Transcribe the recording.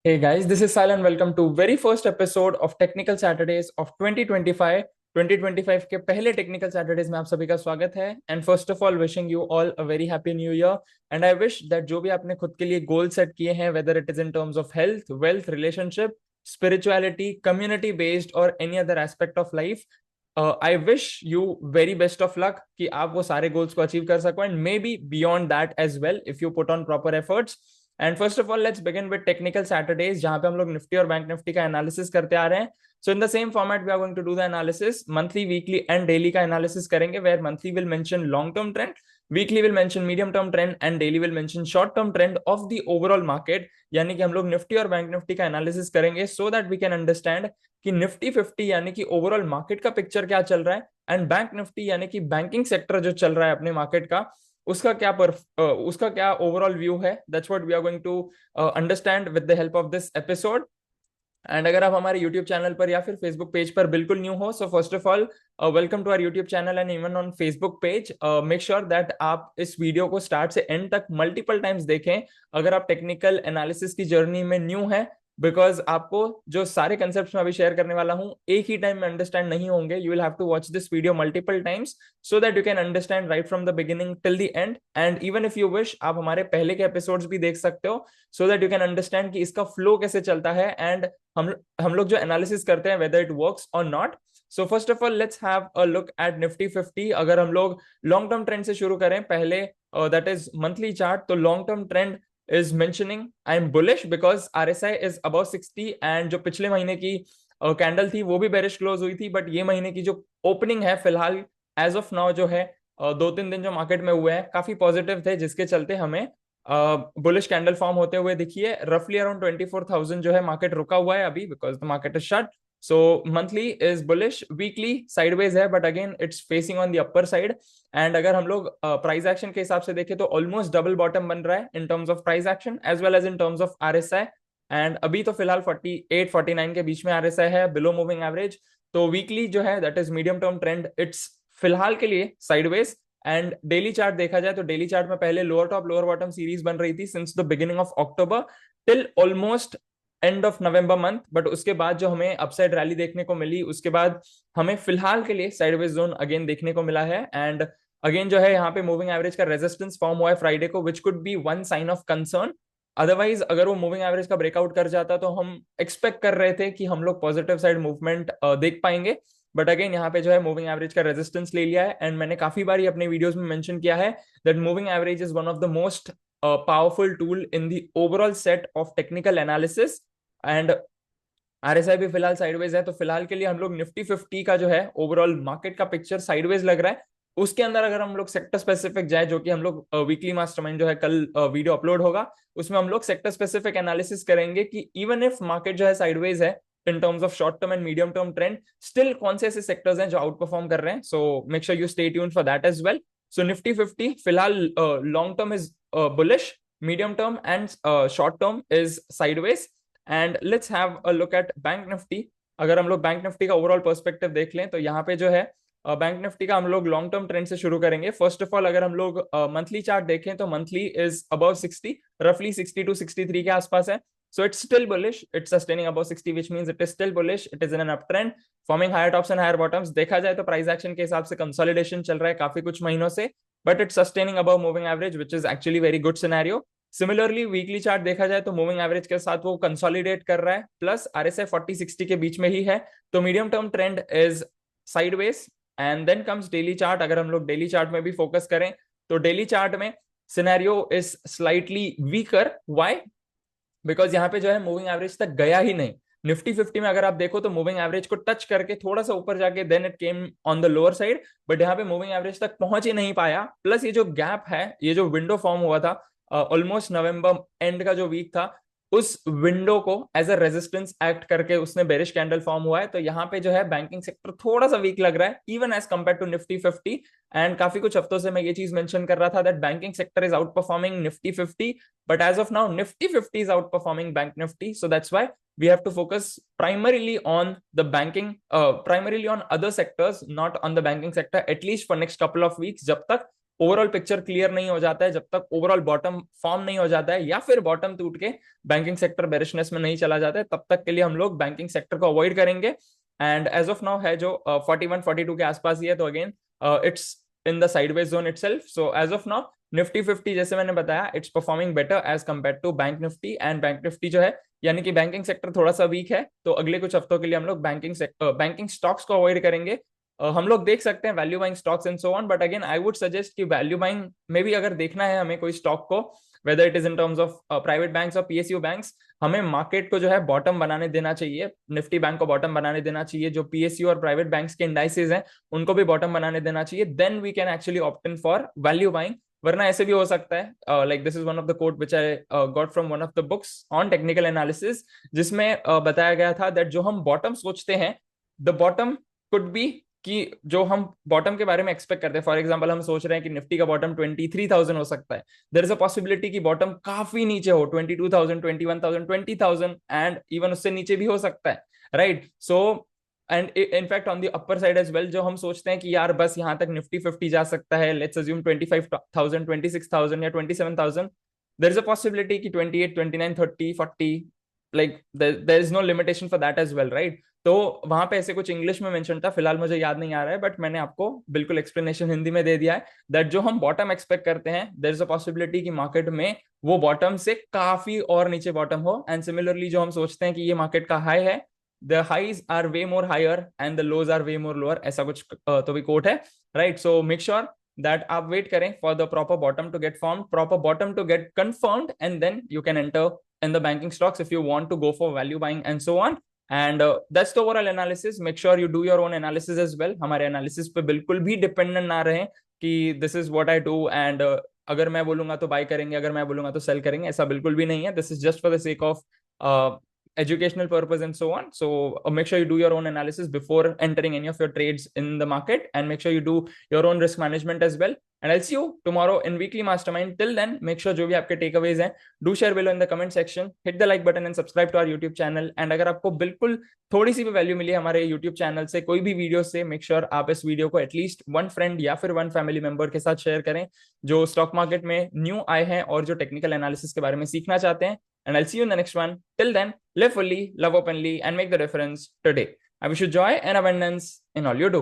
Hey guys, this is Sal and welcome to very first episode of Technical Saturdays of 2025. 2025 के पहले technical Saturdays में आप सभी का स्वागत है and first of all wishing you all a very happy new year and I wish that जो भी आपने खुद के लिए गोल सेट किए हैं whether it is in terms of health wealth relationship spirituality community based और any other aspect of life I wish you very best of luck कि आप वो सारे गोल्स को अचीव कर सको and may be beyond that as well if you put on proper efforts. And first of all let's begin with technical Saturdays जहां पे हम लोग निफ्टी और बैंक निफ्टी का एनालिसिस करते आ रहे हैं। So in the same format we are going to do the analysis monthly weekly and daily का एनालिसिस करेंगे where monthly will mention long term trend, weekly will mention medium term trend and daily will mention short term trend of the overall market. यानी कि हम लोग Nifty और bank Nifty का analysis करेंगे so that we can understand कि Nifty 50 यानी कि ओवरऑल मार्केट का पिक्चर क्या चल रहा है एंड बैंक निफ्टी यानी कि बैंकिंग सेक्टर जो चल रहा है अपने मार्केट का उसका क्या ओवरऑल व्यू है। That's what we are going to understand with the help of this episode. And अगर आप हमारे यूट्यूब चैनल पर या फिर फेसबुक पेज पर बिल्कुल न्यू हो so first of all welcome to our YouTube channel and even on Facebook page. Make sure that आप इस वीडियो को स्टार्ट से एंड तक मल्टीपल टाइम्स देखें अगर आप टेक्निकल एनालिसिस की जर्नी में न्यू है, बिकॉज आपको जो सारे कंसेप्ट मैं अभी शेयर करने वाला हूं एक ही टाइम में अंडरस्टैंड नहीं होंगे। You will have to watch this video multiple times so that you can understand right from the beginning till the end. And even if you wish आप हमारे पहले के एपिसोड्स भी देख सकते हो so that you can understand कि इसका फ्लो कैसे चलता है एंड हम लोग जो एनालिसिस करते हैं वेदर इट वर्क्स और not. So first of all let's have a look eight Nifty 50। अगर हम लोग लॉन्ग टर्म ट्रेंड से शुरू करें पहले दैट इज मंथली चार्ट, तो long term trend is mentioning I'm bullish because RSI is above 60 and जो पिछले महीने की कैंडल थी वो भी बेरिश क्लोज हुई थी, बट ये महीने की जो ओपनिंग है फिलहाल एज ऑफ नाउ जो है 2-3 दिन जो मार्केट में हुए हैं काफी पॉजिटिव थे जिसके चलते हमें बुलिश कैंडल फॉर्म होते हुए दिखिए। रफली अराउंड 24,000 जो है मार्केट रुका हुआ है अभी because the market is shut. So monthly is bullish, weekly sideways है but again it's facing on the upper side. And अगर हम लोग प्राइस एक्शन के हिसाब से देखें तो ऑलमोस्ट डबल बॉटम बन रहा है in terms of price action as well as in terms of RSI. And अभी तो फिलहाल 48-49 के बीच में आरएसआई है बिलो मूविंग एवरेज। तो वीकली जो है that is medium term trend it's फिलहाल के लिए साइडवेज। एंड डेली चार्ट देखा जाए तो डेली चार्ट में पहले lower top lower bottom series बन रही थी since the beginning of October till almost end of November month, but उसके बाद जो हमें अपसाइड रैली देखने को मिली उसके बाद हमें फिलहाल के लिए साइडवेज जोन अगेन देखने को मिला है। एंड अगेन जो है यहाँ पे मूविंग एवरेज का रेजिस्टेंस फॉर्म हुआ है फ्राइडे को which could be one sine of concern. Otherwise अगर वो मूविंग एवरेज का ब्रेकआउट कर जाता तो हम एक्सपेक्ट कर रहे थे कि हम लोग पॉजिटिव साइड मूवमेंट देख पाएंगे, बट अगेन यहाँ पे जो है मूविंग एवरेज का रेजिस्टेंस ले लिया है। एंड मैंने काफी बार अपने वीडियोस में मेंशन किया है that moving average is one of the most powerful tool in the overall set of technical analysis. And RSI भी फिलहाल साइडवेज है, तो फिलहाल के लिए हम लोग निफ्टी 50 का जो है ओवरऑल मार्केट का पिक्चर साइडवेज लग रहा है। उसके अंदर अगर हम लोग सेक्टर स्पेसिफिक जाए जो कि हम लोग वीकली मास्टरमाइंड जो है कल वीडियो अपलोड होगा उसमें हम लोग सेक्टर स्पेसिफिक एनालिसिस करेंगे कि इवन इफ मार्केट जो है साइडवेज है in terms of short term and medium term trend still कौन से ऐसे सेक्टर्स हैं जो आउट परफॉर्म कर रहे हैं। So make sure you stay tuned for that as well. So Nifty 50 फिलहाल long term is bullish, medium term and short term is sideways. And let's have a look at bank Nifty. अगर हम लोग bank Nifty का overall perspective देख लें तो यहाँ पे जो है बैंक निफ्टी का हम लोग लॉन्ग टर्म ट्रेंड से शुरू करेंगे। फर्स्ट ऑफ ऑल अगर हम लोग मंथली चार्ट देखें तो मंथली इज अबव 60, रफली 62-63 के आसपास है। So it's still bullish, it's sustaining above 60 which means it is still bullish, it is in an uptrend forming higher tops and higher bottoms। देखा जाए तो प्राइस एक्शन के हिसाब से कंसोलिडेशन चल रहा है काफी कुछ महीनों से, but it's sustaining above moving average which is actually very good scenario. Similarly weekly chart देखा जाए तो मूविंग एवरेज के साथ वो कंसोलिडेट कर रहा है प्लस आरएसआई 40-60 के बीच में ही है, तो medium term trend is sideways. And then comes daily chart. अगर हम लोग डेली चार्ट में भी फोकस करें तो डेली चार्ट में scenario is slightly weaker. Why? Because यहाँ पे जो है मूविंग एवरेज तक गया ही नहीं। निफ्टी 50 में अगर आप देखो तो मूविंग एवरेज को टच करके थोड़ा सा ऊपर जाके then it came on the lower side, but यहाँ पे मूविंग एवरेज तक पहुंच ही नहीं पाया। प्लस ये जो गैप है, ये जो विंडो फॉर्म हुआ था ऑलमोस्ट नवंबर एंड का जो वीक था उस विंडो को एज अ रेजिस्टेंस एक्ट करके उसने बेरिश कैंडल फॉर्म हुआ है। तो यहाँ पे जो है बैंकिंग सेक्टर थोड़ा सा वीक लग रहा है even as compare to Nifty 50। And काफी कुछ हफ्तों से मैं ये चीज मेंशन कर रहा था that banking sector is out performing Nifty 50, but as of now nifty 50 is outperforming bank nifty, so that's why we have to focus primarily on the banking, primarily on other sectors, not on the banking sector at least for next couple of weeks जब तक overall picture clear नहीं हो जाता है, जब तक overall bottom form नहीं हो जाता है, या फिर बॉटम टूट के बैंकिंग सेक्टर बेरिशनेस में नहीं चला जाता है, तब तक के लिए हम लोग बैंकिंग सेक्टर को अवॉइड करेंगे। एंड एज ऑफ नाउ है जो 41-42 के आसपास ही है, तो again it's in the sideways zone itself. So as of now Nifty 50 जैसे मैंने बताया, it's performing better as compare to bank Nifty. And bank Nifty जो है, यानी कि बैंकिंग सेक्टर थोड़ा सा वीक है, तो अगले कुछ हफ्तों के लिए हम लोग बैंकिंग स्टॉक्स को अवॉइड करेंगे। हम लोग देख सकते हैं value buying stocks and so on, but again I would suggest कि वैल्यू बाइंग में भी अगर देखना है हमें कोई स्टॉक को, weather it is in terms of private banks और पीएसयू बैंक्स, हमें मार्केट को जो है बॉटम बनाने देना चाहिए, निफ्टी बैंक को बॉटम बनाने देना चाहिए, जो पीएसयू और प्राइवेट बैंक्स के इंडाइसेस हैं उनको भी बॉटम बनाने देना चाहिए, then we can actually opt in for value buying. वरना ऐसे भी हो सकता है, like this is one of the quote which I got from one of the books on technical analysis, जिसमें बताया गया था दैट जो हम बॉटम सोचते हैं, द बॉटम कुड बी, कि जो हम बॉटम के बारे में एक्सपेक्ट करते हैं, फॉर एग्जांपल हम सोच रहे हैं कि निफ्टी का बॉटम 23,000 हो सकता है, देयर इज अ पॉसिबिलिटी कि बॉटम काफी नीचे हो, 22,000, 21,000, 20,000, एंड इवन उससे नीचे भी हो सकता है, right. So and in fact on the upper side as well, जो हम सोचते हैं कि यार बस यहाँ तक निफ्टी 50 जा सकता है, लेट्स अज्यूम 25,000, 26,000 या 27,000, देयर इज अ पॉसिबिलिटी कि 28, 29, 30, 40, like there is no limitation for that as well, right. तो वहां पे ऐसे कुछ इंग्लिश में मेंशन था, फिलहाल मुझे याद नहीं आ रहा है, बट मैंने आपको बिल्कुल एक्सप्लेनेशन हिंदी में दे दिया है, दैट जो हम बॉटम एक्सपेक्ट करते हैं, देयर इज अ पॉसिबिलिटी कि मार्केट में वो बॉटम से काफी और नीचे बॉटम हो। एंड सिमिलरली जो हम सोचते हैं कि ये मार्केट का हाई है, the highs are way more higher and the lows are way more lower, ऐसा कुछ तो भी कोट है, right. So make sure that आप वेट करें for the proper bottom to get form, proper bottom to get confirmed, and then you can enter in the banking stocks if you want to go for value buying and so on. And that's the overall analysis. Make sure you do your own analysis as well. हमारे analysis पे बिल्कुल भी dependent ना रहे कि this is what I do and अगर मैं बोलूंगा तो बाय करेंगे, अगर मैं बोलूंगा तो सेल करेंगे, ऐसा बिल्कुल भी नहीं है। This is just for the sake of educational purpose and so on. So make sure you do your own analysis before entering any of your trades in the market, and make sure you do your own risk management as well. And I'll see you tomorrow in weekly mastermind. Till then, make sure जो भी आपके takeaways हैं, do share below in the comment section, hit the like button and subscribe to our YouTube channel. And अगर आपको बिल्कुल थोड़ी सी भी value मिली है हमारे YouTube चैनल से, कोई भी वीडियो से, मेक श्योर आप इस वीडियो को एटलीस्ट वन फ्रेंड या फिर वन फैमिली मेंबर के साथ शेयर करें जो स्टॉक मार्केट में न्यू आए हैं और जो टेक्निकल एनालिसिस के बारे में सीखना चाहते हैं। And I'll see you in the next one. Till then, live fully, love openly, and make the difference today. I wish you joy and abundance in all you do.